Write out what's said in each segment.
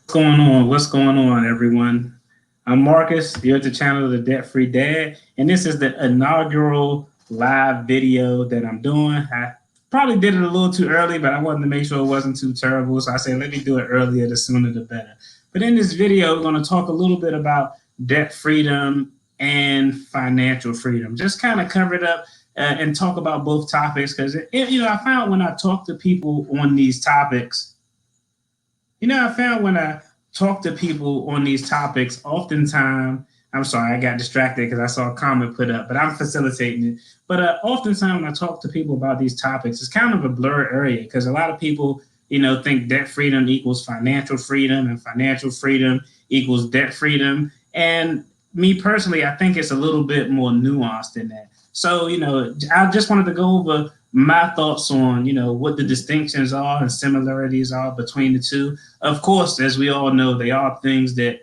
going on? What's going on, everyone? I'm Marcus. You're at the channel of the Debt Free Dad, and this is the inaugural live video that I'm doing. I probably did it a little too early, but I wanted to make sure it wasn't too terrible, so I said let me do it earlier. The sooner the better. But in this video, we're going to talk a little bit about debt freedom and financial freedom. Just kind of cover it up and talk about both topics because I found when I talk to people on these topics I found when I talk to people on these topics, oftentimes, I'm sorry, I got distracted because I saw a comment put up, but I'm facilitating it. But oftentimes when I talk to people about these topics, it's kind of a blurred area because a lot of people, think debt freedom equals financial freedom and financial freedom equals debt freedom. And me personally, I think it's a little bit more nuanced than that. So, I just wanted to go over my thoughts on, what the distinctions are and similarities are between the two. Of course, as we all know, they are things that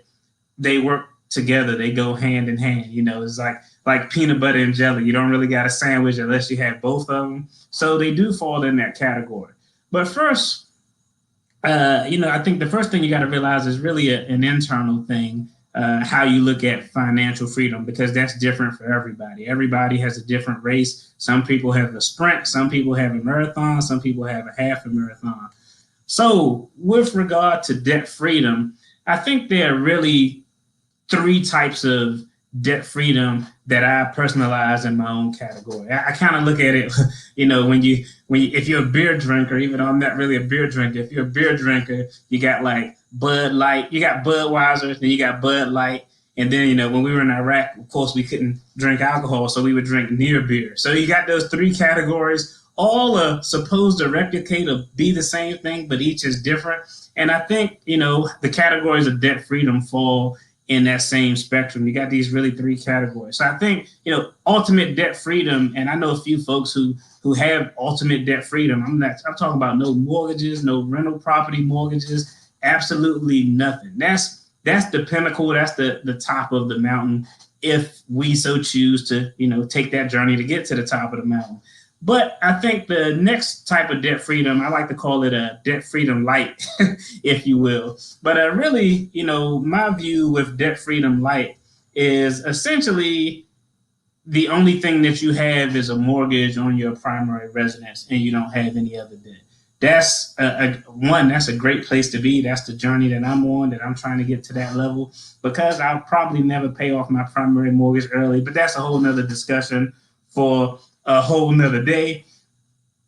they work together. They go hand in hand. It's like peanut butter and jelly. You don't really got a sandwich unless you have both of them. So they do fall in that category. But first, I think the first thing you got to realize is really an internal thing, how you look at financial freedom, because that's different for everybody. Everybody has a different race. Some people have a sprint, some people have a marathon, some people have a half a marathon. So, with regard to debt freedom, I think there are really three types of debt freedom that I personalize in my own category. I kind of look at it, if you're a beer drinker, even though I'm not really a beer drinker, if you're a beer drinker, you got like Bud Light, you got Budweiser, then you got Bud Light. And then, when we were in Iraq, of course, we couldn't drink alcohol, so we would drink near beer. So you got those three categories. All are supposed to replicate or be the same thing, but each is different. And I think, the categories of debt freedom fall in that same spectrum. You got these really three categories. So I think, ultimate debt freedom, and I know a few folks who have ultimate debt freedom. I'm talking about no mortgages, no rental property mortgages, absolutely nothing. That's the pinnacle, that's the top of the mountain if we so choose to, take that journey to get to the top of the mountain. But I think the next type of debt freedom, I like to call it a debt freedom light, if you will. But really, my view with debt freedom light is essentially the only thing that you have is a mortgage on your primary residence and you don't have any other debt. That's that's a great place to be. That's the journey that I'm on, that I'm trying to get to that level, because I'll probably never pay off my primary mortgage early, but that's a whole nother discussion for a whole nother day.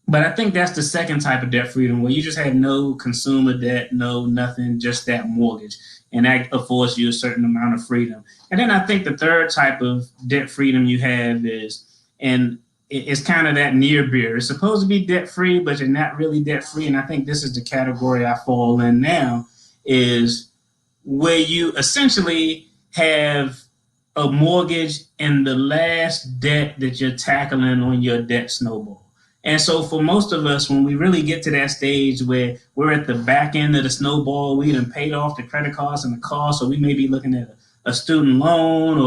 But I think that's the second type of debt freedom, where you just have no consumer debt, no nothing, just that mortgage. And that affords you a certain amount of freedom. And then I think the third type of debt freedom you have is, and it's kind of that near beer. It's supposed to be debt free, but you're not really debt free. And I think this is the category I fall in now, is where you essentially have a mortgage and the last debt that you're tackling on your debt snowball. And so for most of us, when we really get to that stage where we're at the back end of the snowball, we done paid off the credit cards and the car, so we may be looking at a student loan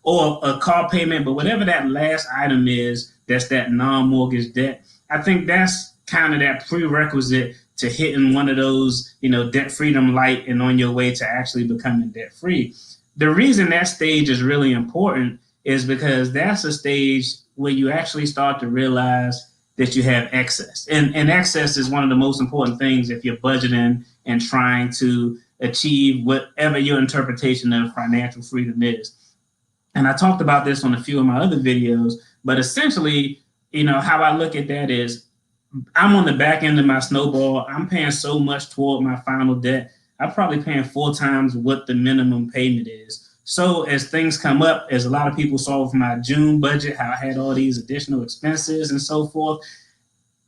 or a car payment, but whatever that last item is, that's that non-mortgage debt. I think that's kind of that prerequisite to hitting one of those, debt freedom light and on your way to actually becoming debt free. The reason that stage is really important is because that's a stage where you actually start to realize that you have excess. And excess is one of the most important things if you're budgeting and trying to achieve whatever your interpretation of financial freedom is. And I talked about this on a few of my other videos, but essentially, how I look at that is I'm on the back end of my snowball. I'm paying so much toward my final debt. I'm probably paying 4 times what the minimum payment is. So as things come up, as a lot of people saw with my June budget, how I had all these additional expenses and so forth,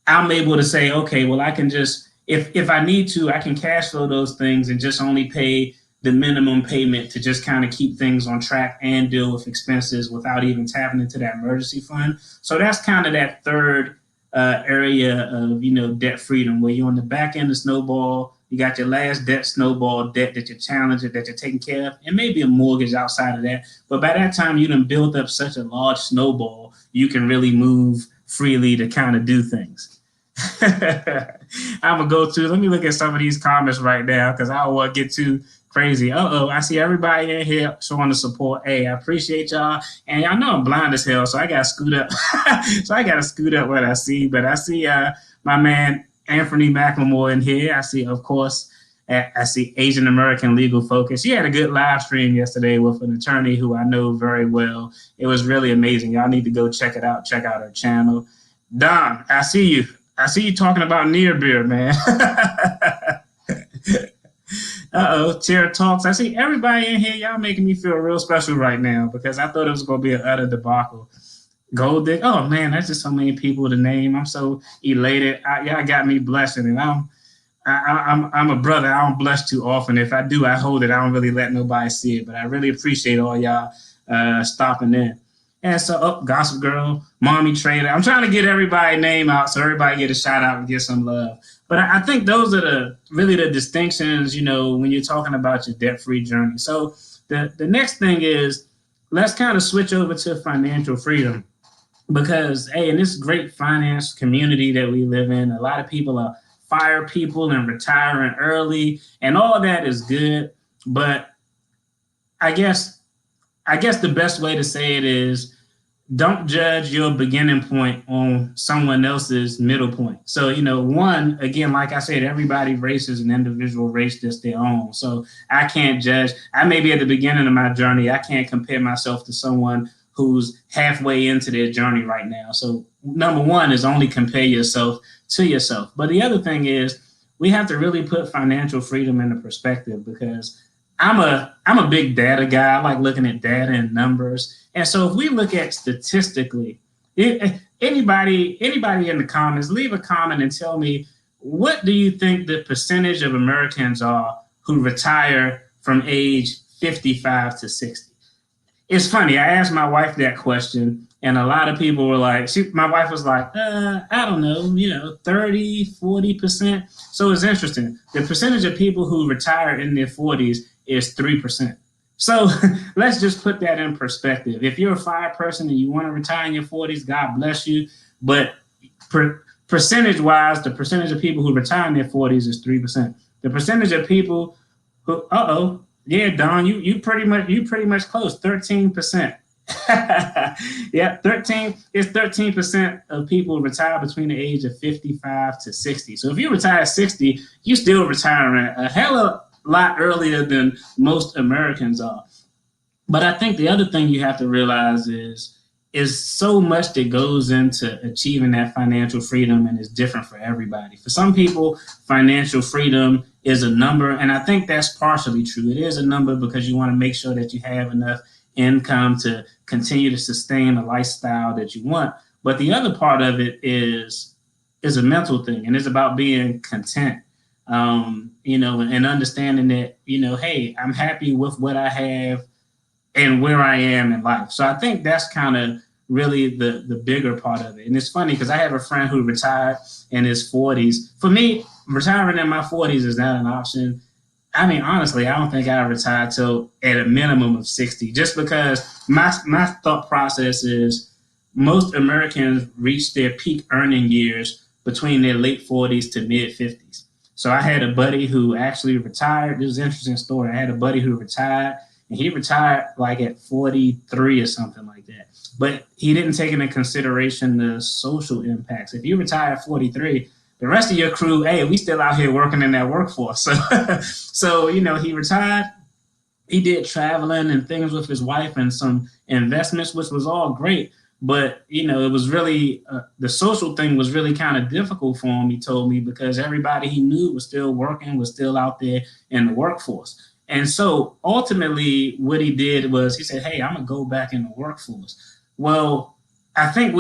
I'm able to say, okay, well, I can just, if I need to, I can cash flow those things and just only pay the minimum payment to just kind of keep things on track and deal with expenses without even tapping into that emergency fund. So that's kind of that third area of, debt freedom, where you're on the back end of snowball. You got your last debt snowball debt that you're challenging, that you're taking care of, and maybe a mortgage outside of that. But by that time, you done built up such a large snowball, you can really move freely to kind of do things. I'm gonna go to. Let me look at some of these comments right now because I don't want to get too crazy. I see everybody in here showing the support. Hey, I appreciate y'all, and y'all know I'm blind as hell, so I gotta scoot up. So I gotta scoot up what I see. But I see my man Anthony McLemore in here. I see, of course. I see Asian American Legal Focus. She had a good live stream yesterday with an attorney who I know very well. It was really amazing. Y'all need to go check it out. Check out her channel. Don, I see you. I see you talking about near beer, man. Chair Talks. I see everybody in here. Y'all making me feel real special right now because I thought it was going to be an utter debacle. Gold Dick. Oh, man, that's just so many people to name. I'm so elated. Y'all got me blushing, and I'm a brother. I don't blush too often. If I do, I hold it. I don't really let nobody see it. But I really appreciate all y'all stopping in. And so, Gossip Girl, Mommy Trader. I'm trying to get everybody's name out so everybody get a shout out and get some love. But I think those are really the distinctions, when you're talking about your debt-free journey. So the next thing is, let's kind of switch over to financial freedom. Because, hey, in this great finance community that we live in, a lot of people are fire people and retiring early, and all that is good. But I guess the best way to say it is, don't judge your beginning point on someone else's middle point. So, one, again, like I said, everybody's race is an individual race that's their own. So I can't judge. I may be at the beginning of my journey. I can't compare myself to someone who's halfway into their journey right now. So number one is only compare yourself to yourself. But the other thing is, we have to really put financial freedom into perspective, because I'm a big data guy. I like looking at data and numbers. And so if we look at statistically, anybody in the comments, leave a comment and tell me, what do you think the percentage of Americans are who retire from age 55 to 60? It's funny. I asked my wife that question, and a lot of people were like, my wife was like, I don't know, 30, 40%. So it's interesting. The percentage of people who retire in their 40s is 3%. So let's just put that in perspective. If you're a fire person and you want to retire in your 40s, God bless you. But percentage-wise, the percentage of people who retire in their 40s is 3%. The percentage of people who, yeah, Don, you pretty much close, 13%. Yeah, 13% of people retire between the age of 55 to 60. So if you retire at 60, you still retiring a hell of a lot earlier than most Americans are. But I think the other thing you have to realize is so much that goes into achieving that financial freedom, and it's different for everybody. For some people, financial freedom is a number, and I think that's partially true. It is a number because you want to make sure that you have enough income to continue to sustain the lifestyle that you want. But the other part of it is a mental thing, and it's about being content, and understanding that, hey, I'm happy with what I have and where I am in life. So I think that's kind of really the bigger part of it. And it's funny because I have a friend who retired in his 40s. For me, retiring in my 40s is not an option. I mean, honestly, I don't think I retire till at a minimum of 60, just because my thought process is most Americans reach their peak earning years between their late 40s to mid 50s. So I had a buddy who actually retired. This is an interesting story. I had a buddy who retired, and he retired like at 43 or something like that. But he didn't take into consideration the social impacts. If you retire at 43, the rest of your crew, hey, we still out here working in that workforce. So he retired. He did traveling and things with his wife and some investments, which was all great. But, it was really, the social thing was really kind of difficult for him, he told me, because everybody he knew was still working, was still out there in the workforce. And so ultimately what he did was he said, hey, I'm going to go back in the workforce. Well, I think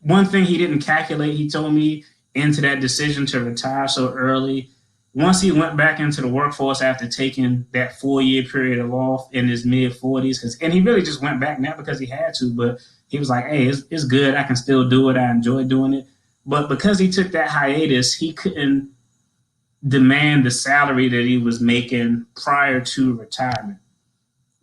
one thing he didn't calculate, he told me, into that decision to retire so early, once he went back into the workforce after taking that 4-year period off in his mid 40s, and he really just went back not because he had to, but he was like, hey, it's good. I can still do it. I enjoy doing it. But because he took that hiatus, he couldn't demand the salary that he was making prior to retirement.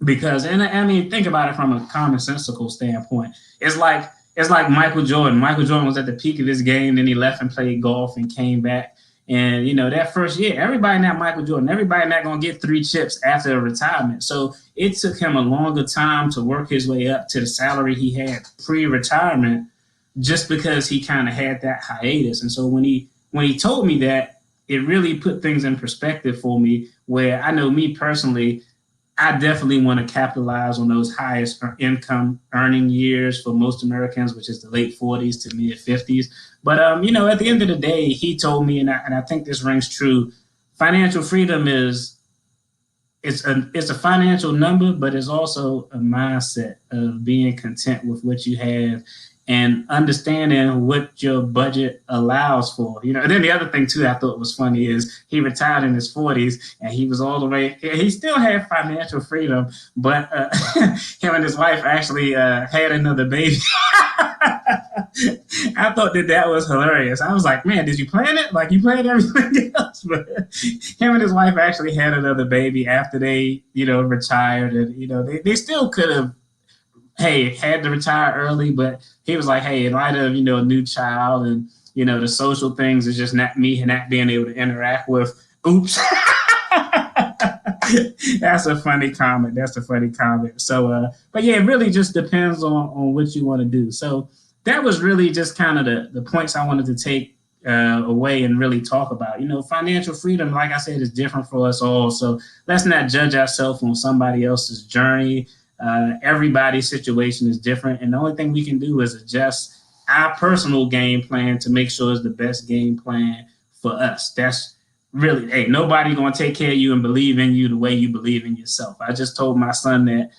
Because, and I mean, think about it from a commonsensical standpoint. It's like it's like Michael Jordan. Michael Jordan was at the peak of his game, then he left and played golf and came back. And, you know, that first year, everybody not Michael Jordan, everybody not going to get 3 chips after retirement. So it took him a longer time to work his way up to the salary he had pre-retirement, just because he kind of had that hiatus. And so when he told me that, it really put things in perspective for me, where I know me personally, I definitely want to capitalize on those highest income earning years for most Americans, which is the late 40s to mid 50s. But, you know, at the end of the day, he told me, and I think this rings true, financial freedom it's a financial number, but it's also a mindset of being content with what you have and understanding what your budget allows for. You know, and then the other thing too I thought was funny is he retired in his 40s and he was all the way, he still had financial freedom, but him and his wife actually had another baby. I thought that was hilarious. I was like, man, did you plan it? Like, you planned everything else? But him and his wife actually had another baby after they, you know, retired. And, you know, they still could have, had to retire early, but he was like, hey, in light of, you know, a new child and, you know, the social things is just not me and not being able to interact with. Oops. That's a funny comment. So, but yeah, it really just depends on what you want to do. So that was really just kind of the points I wanted to take away and really talk about. You know, financial freedom, like I said, is different for us all. So let's not judge ourselves on somebody else's journey. Everybody's situation is different, and the only thing we can do is adjust our personal game plan to make sure it's the best game plan for us. That's really, hey, nobody gonna take care of you and believe in you the way you believe in yourself. I just told my son that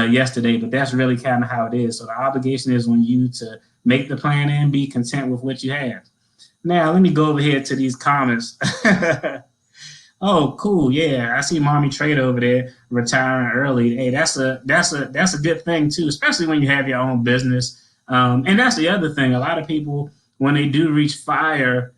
yesterday, but that's really kind of how it is. So the obligation is on you to make the plan and be content with what you have. Now let me go over here to these comments. Oh, cool. Yeah, I see Mommy Trade over there retiring early. Hey, that's a good thing too, especially when you have your own business. And that's the other thing. A lot of people, when they do reach FIRE,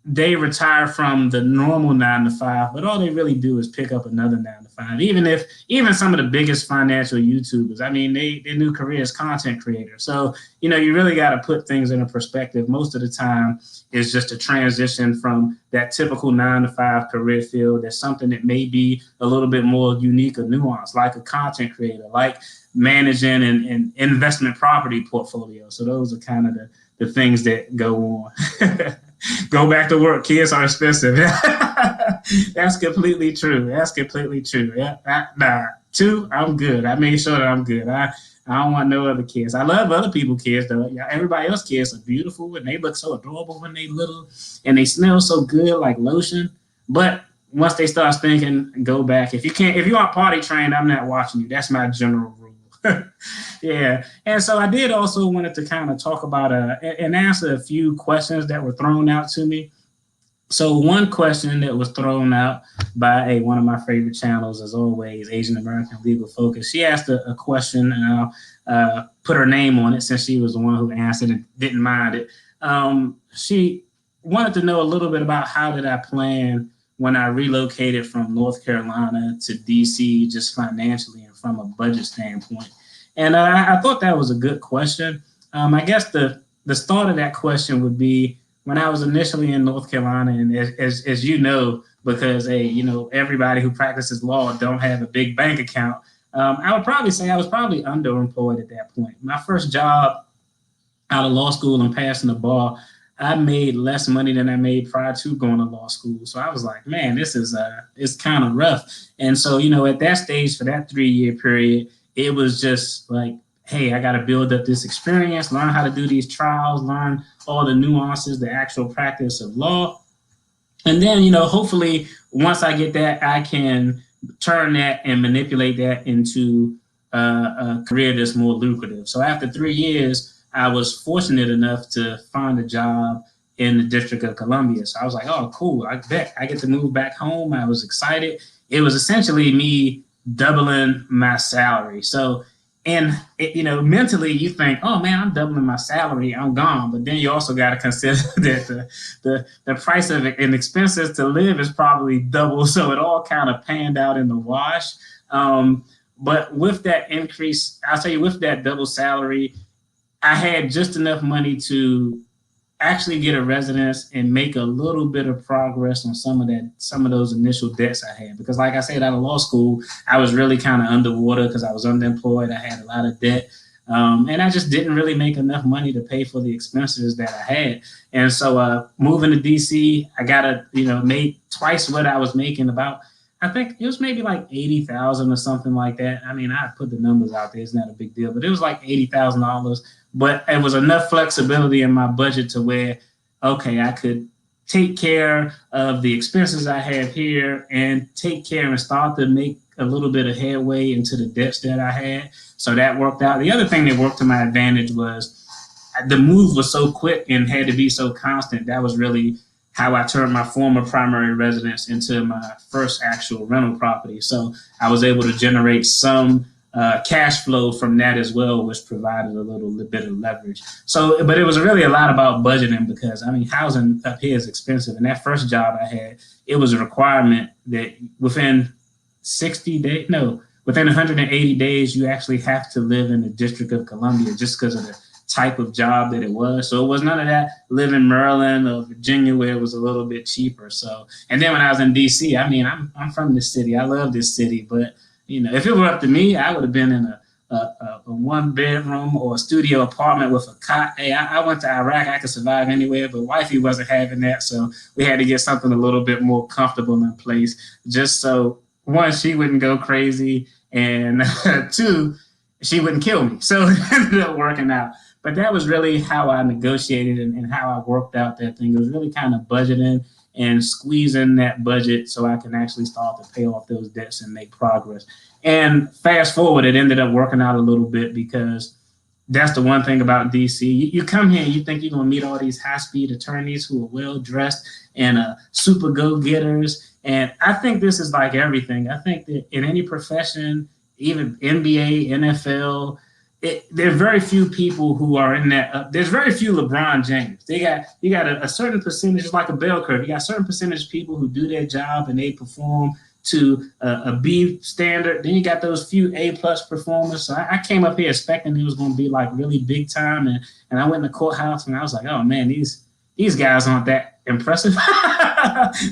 they retire from the normal 9 to 5, but all they really do is pick up another 9 to 5. Even some of the biggest financial YouTubers, I mean, their new career is content creators. So, you know, you really got to put things in a perspective. Most of the time, it's just a transition from that typical 9 to 5 career field. There's something that may be a little bit more unique or nuanced, like a content creator, like managing an investment property portfolio. So those are kind of the things that go on. Go back to work. Kids are expensive. That's completely true. Yeah, 2, I'm good. I made sure that I'm good. I don't want no other kids. I love other people's kids though. Yeah, everybody else's kids are beautiful and they look so adorable when they little and they smell so good like lotion. But once they start stinking, go back. If you aren't potty trained, I'm not watching you. That's my general rule. Yeah, and so I did also wanted to kind of talk about and answer a few questions that were thrown out to me. So one question that was thrown out by one of my favorite channels, as always, Asian American Legal Focus. She asked a question, and I'll put her name on it since she was the one who answered and didn't mind it. She wanted to know a little bit about how did I plan when I relocated from North Carolina to DC, just financially and from a budget standpoint. And I thought that was a good question. I guess the start of that question would be when I was initially in North Carolina, and as you know, because everybody who practices law don't have a big bank account, I would probably say I was probably underemployed at that point. My first job out of law school and passing the bar, I made less money than I made prior to going to law school. So I was like, man, this is it's kind of rough. And so, at that stage for that 3-year period, it was just like, hey, I got to build up this experience, learn how to do these trials, learn all the nuances, the actual practice of law. And then, hopefully once I get that, I can turn that and manipulate that into a career that's more lucrative. So after 3 years, I was fortunate enough to find a job in the District of Columbia. So I was like, oh, cool. I bet I get to move back home. I was excited. It was essentially me doubling my salary. So, mentally you think, oh man, I'm doubling my salary, I'm gone. But then you also got to consider that the price of it and expenses to live is probably double. So it all kind of panned out in the wash. But with that increase, I'll tell you, with that double salary, I had just enough money to actually get a residence and make a little bit of progress on some of those initial debts I had. Because like I said, out of law school, I was really kind of underwater because I was unemployed. I had a lot of debt. And I just didn't really make enough money to pay for the expenses that I had. And so moving to DC, I got made twice what I was making. About, I think it was maybe like 80,000 or something like that. I mean, I put the numbers out there. It's not a big deal, but it was like $80,000. But it was enough flexibility in my budget to where, okay, I could take care of the expenses I have here and take care and start to make a little bit of headway into the debts that I had. So that worked out. The other thing that worked to my advantage was the move was so quick and had to be so constant. That was really how I turned my former primary residence into my first actual rental property. So I was able to generate some cash flow from that as well, which provided a little bit of leverage. So, but it was really a lot about budgeting because I mean, housing up here is expensive. And that first job I had, it was a requirement that within 60 days, no, within 180 days, you actually have to live in the District of Columbia just because of the type of job that it was. So it was none of that live in Maryland or Virginia where it was a little bit cheaper. So, and then when I was in DC, I mean, I'm from this city. I love this city, but if it were up to me, I would have been in a one bedroom or a studio apartment with a cot. Hey, I went to Iraq. I could survive anywhere, but wifey wasn't having that. So we had to get something a little bit more comfortable in place just so one, she wouldn't go crazy, and two, she wouldn't kill me. So it ended up working out. But that was really how I negotiated and how I worked out that thing. It was really kind of budgeting and squeezing that budget so I can actually start to pay off those debts and make progress. And fast forward, it ended up working out a little bit because that's the one thing about DC. You come here and you think you're going to meet all these high-speed attorneys who are well-dressed and super go-getters. And I think this is like everything. I think that in any profession, even NBA, NFL, there are very few people who are in that. There's very few LeBron James. You got a certain percentage, it's like a bell curve. You got a certain percentage of people who do their job and they perform to a B standard. Then you got those few A+ performers. So I came up here expecting it was going to be like really big time, and I went in the courthouse and I was like, oh man, these guys aren't that impressive.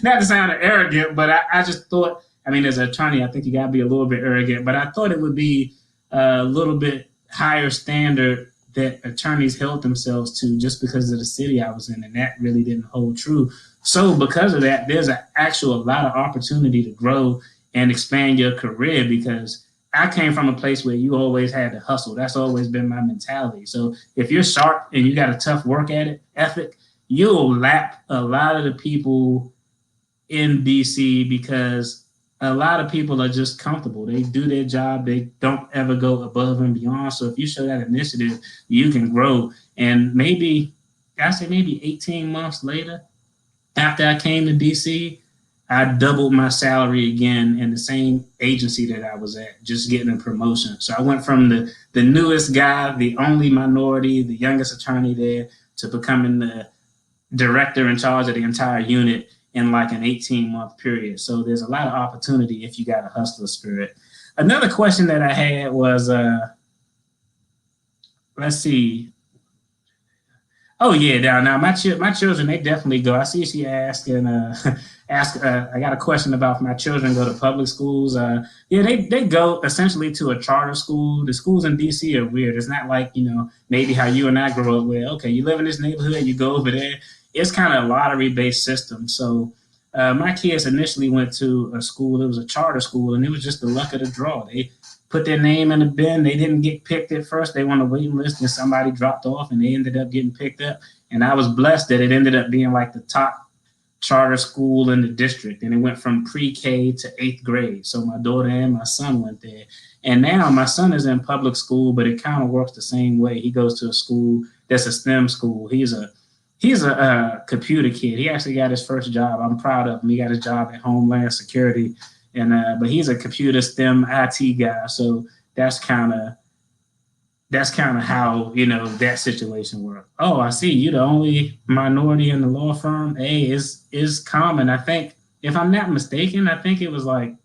Not to sound arrogant, but I just thought. I mean, as an attorney, I think you got to be a little bit arrogant, but I thought it would be a little bit higher standard that attorneys held themselves to just because of the city I was in, and that really didn't hold true. So because of that, there's an actual lot of opportunity to grow and expand your career because I came from a place where you always had to hustle. That's always been my mentality. So if you're sharp and you got a tough work ethic, you'll lap a lot of the people in DC because a lot of people are just comfortable. They do their job. They don't ever go above and beyond. So if you show that initiative, you can grow. And maybe 18 months later, after I came to DC, I doubled my salary again in the same agency that I was at, just getting a promotion. So I went from the newest guy, the only minority, the youngest attorney there, to becoming the director in charge of the entire unit in like an 18-month period. So there's a lot of opportunity if you got a hustler spirit. Another question that I had was, let's see. Oh yeah, now my children, they definitely go. I see she asked and I got a question about if my children go to public schools. Yeah, they go essentially to a charter school. The schools in DC are weird. It's not like maybe how you and I grew up where okay, you live in this neighborhood, you go over there. It's kind of a lottery-based system. So my kids initially went to a school. It was a charter school, and it was just the luck of the draw. They put their name in the bin. They didn't get picked at first. They were on a waiting list, and somebody dropped off, and they ended up getting picked up. And I was blessed that it ended up being like the top charter school in the district, and it went from pre-K to 8th grade. So my daughter and my son went there. And now my son is in public school, but it kind of works the same way. He goes to a school that's a STEM school. He's a computer kid. He actually got his first job. I'm proud of him. He got his job at Homeland Security, and but he's a computer STEM IT guy. So that's kind of how that situation worked. Oh, I see. You the only minority in the law firm. Hey, is common. I think if I'm not mistaken, I think it was like,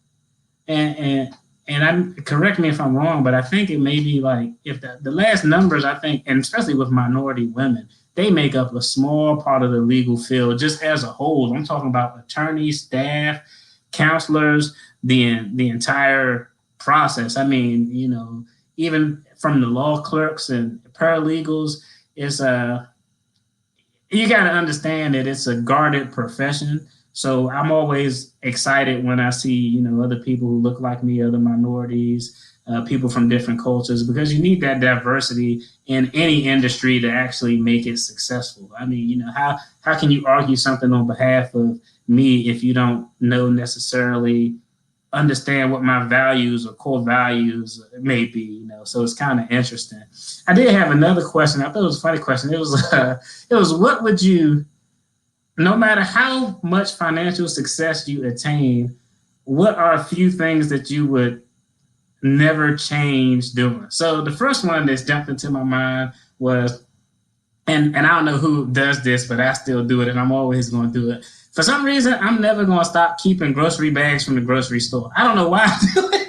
and and correct me if I'm wrong, but I think it may be like if the last numbers, I think, and especially with minority women, they make up a small part of the legal field just as a whole. I'm talking about attorneys, staff, counselors, the entire process. I mean, even from the law clerks and paralegals, it's you got to understand that it's a guarded profession. So I'm always excited when I see, other people who look like me, other minorities, people from different cultures, because you need that diversity in any industry to actually make it successful. I mean, how can you argue something on behalf of me if you don't know necessarily understand what my values or core values may be, so it's kind of interesting. I did have another question. I thought it was a funny question. It was what would you, no matter how much financial success you attain, what are a few things that you would never change doing? So the first one that's jumped into my mind was, and I don't know who does this, but I still do it, and I'm always going to do it. For some reason, I'm never going to stop keeping grocery bags from the grocery store. I don't know why I do it.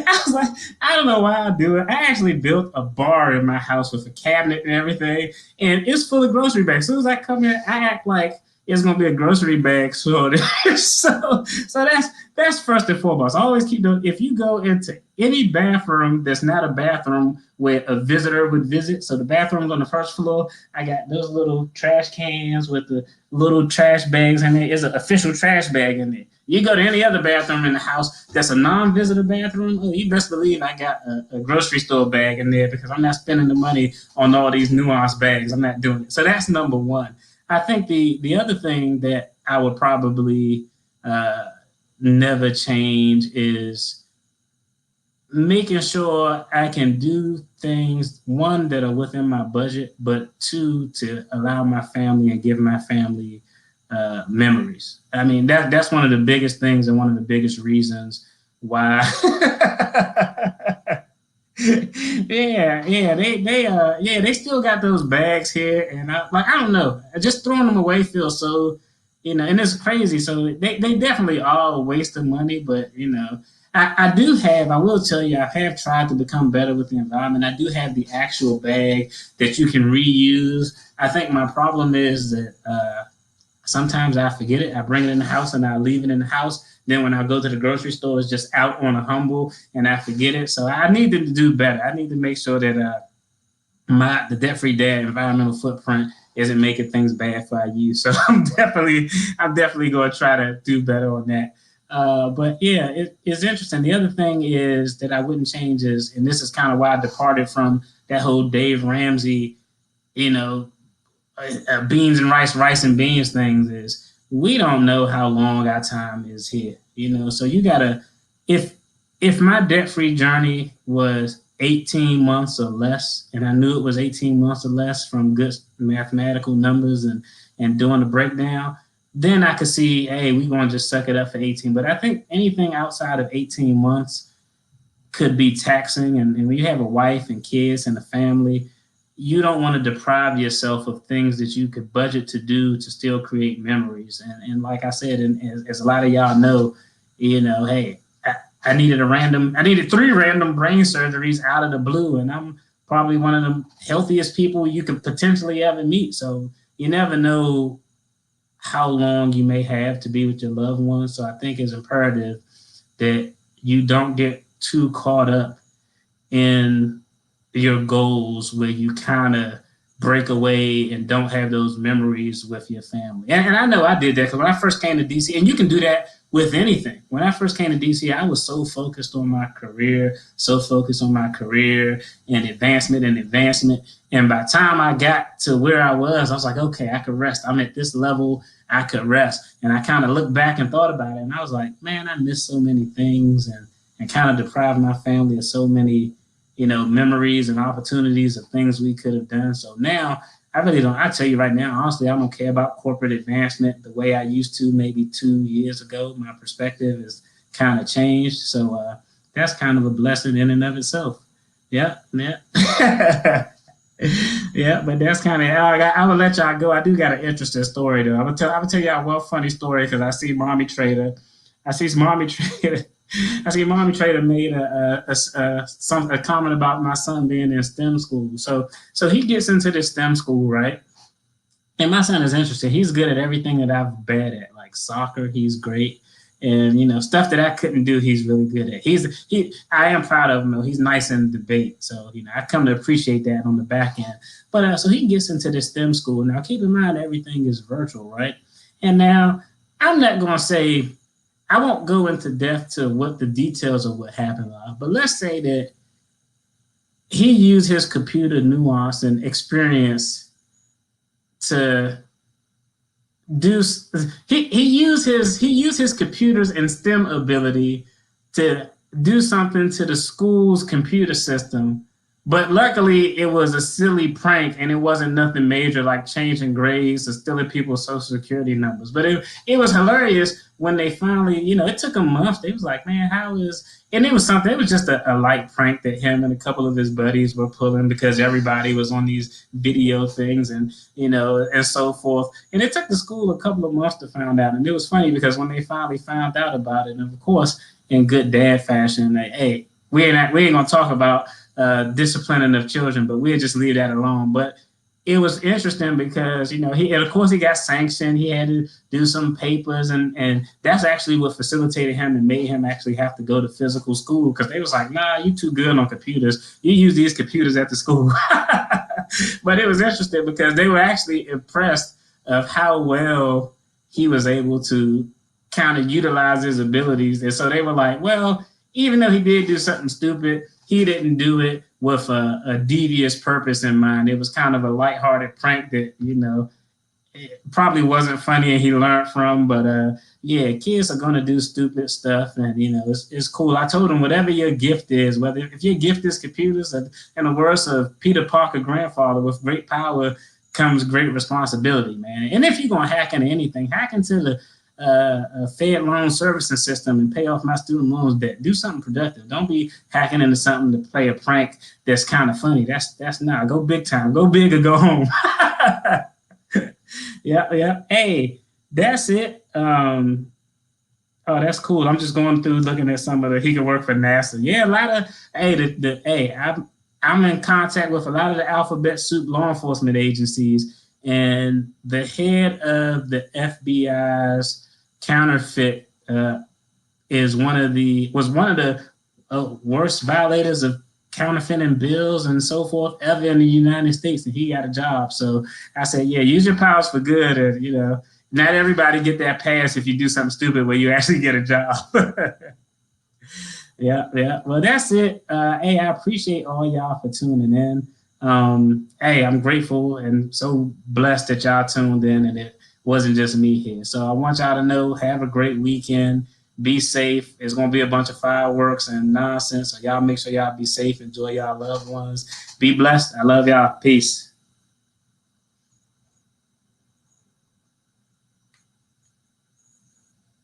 I was like, I don't know why I do it. I actually built a bar in my house with a cabinet and everything, and it's full of grocery bags. As soon as I come in, I act like it's going to be a grocery bag sorted. so that's first and foremost. I always keep doing. If you go into any bathroom that's not a bathroom where a visitor would visit, so the bathroom's on the first floor, I got those little trash cans with the little trash bags in there. It's an official trash bag in there. You go to any other bathroom in the house that's a non-visitor bathroom, you best believe I got a grocery store bag in there, because I'm not spending the money on all these nuanced bags. I'm not doing it. So that's number one. I think the other thing that I would probably never change is making sure I can do things, one, that are within my budget, but two, to allow my family and give my family memories. I mean, that's one of the biggest things and one of the biggest reasons why. They still got those bags here, and I don't know, just throwing them away feels so, and it's crazy. So they definitely are a waste of money, but I will tell you, I have tried to become better with the environment. I do have the actual bag that you can reuse. I think my problem is that sometimes I forget it. I bring it in the house and I leave it in the house. Then when I go to the grocery store, it's just out on a humble and I forget it. So I need to do better. I need to make sure that the Debt-Free Dad environmental footprint isn't making things bad for our youth. So I'm definitely going to try to do better on that. But yeah, it's interesting. The other thing is that I wouldn't change is, and this is kind of why I departed from that whole Dave Ramsey, beans and rice and beans things, is we don't know how long our time is here. So you gotta, if my debt-free journey was 18 months or less, and I knew it was 18 months or less from good mathematical numbers and doing the breakdown, then I could see, hey, we're going to just suck it up for 18. But I think anything outside of 18 months could be taxing. And when you have a wife and kids and a family, you don't want to deprive yourself of things that you could budget to do to still create memories. And like I said, and as a lot of y'all know, hey, I needed 3 random brain surgeries out of the blue, and I'm probably one of the healthiest people you could potentially ever meet. So you never know how long you may have to be with your loved ones. So I think it's imperative that you don't get too caught up in your goals where you kind of break away and don't have those memories with your family. And I know I did that, because when I first came to DC, and you can do that with anything. When I first came to DC, I was so focused on my career and advancement. And by the time I got to where I was like, okay, I could rest. I'm at this level, I could rest. And I kind of looked back and thought about it, and I was like, man, I missed so many things and kind of deprived my family of so many memories and opportunities of things we could have done. So now I tell you right now, honestly, I don't care about corporate advancement the way I used to maybe 2 years ago. My perspective has kind of changed. So that's kind of a blessing in and of itself. Yeah. Yeah, but that's kind of, I will let y'all go. I do got an interesting story though. I will tell y'all one funny story, because I see Mommy Trader. I see Mommy Trader made a comment about my son being in STEM school. So he gets into this STEM school, right? And my son is interested. He's good at everything that I'm bad at, like soccer. He's great, and stuff that I couldn't do. He's really good at. He. I am proud of him. Though. He's nice in debate, so I come to appreciate that on the back end. But so he gets into this STEM school. Now keep in mind everything is virtual, right? And now I'm not going to say I won't go into depth to what the details of what happened are, but let's say that he used his computer nuance and experience to do he used his computers and STEM ability to do something to the school's computer system. But luckily, it was a silly prank, and it wasn't nothing major like changing grades or stealing people's social security numbers. But it was hilarious when they finally, it took a month. They was like, man, how is? And it was something. It was just a light prank that him and a couple of his buddies were pulling because everybody was on these video things and and so forth. And it took the school a couple of months to find out. And it was funny because when they finally found out about it, and of course, in good dad fashion, they, hey, we ain't gonna talk about disciplining of children, but we'll just leave that alone. But it was interesting because of course he got sanctioned. He had to do some papers, and that's actually what facilitated him and made him actually have to go to physical school because they was like, nah, you too good on computers. You use these computers at the school. But it was interesting because they were actually impressed of how well he was able to kind of utilize his abilities, and so they were like, well, even though he did do something stupid, he didn't do it with a devious purpose in mind. It was kind of a lighthearted prank that, it probably wasn't funny and he learned from. But yeah, kids are going to do stupid stuff. And, it's cool. I told him whatever your gift is, whether if your gift is computers, in the words of Peter Parker grandfather, with great power comes great responsibility, man. And if you're going to hack into anything, hack into the Fed loan servicing system and pay off my student loans debt. Do something productive. Don't be hacking into something to play a prank that's kind of funny. That's not. Go big time. Go big or go home. Yeah. Hey, that's it. Oh, that's cool. I'm just going through looking at some of the. He can work for NASA. Yeah, a lot of. Hey, I'm in contact with a lot of the alphabet soup law enforcement agencies, and the head of the FBI's counterfeit was one of the worst violators of counterfeiting bills and so forth ever in the United States, and he got a job. So I said, yeah, use your powers for good, and not everybody get that pass if you do something stupid where you actually get a job. Yeah. Well, that's it. Hey, I appreciate all y'all for tuning in. Hey, I'm grateful and so blessed that y'all tuned in and it wasn't just me here. So I want y'all to know, have a great weekend. Be safe. It's going to be a bunch of fireworks and nonsense. So y'all make sure y'all be safe. Enjoy y'all loved ones. Be blessed. I love y'all. Peace.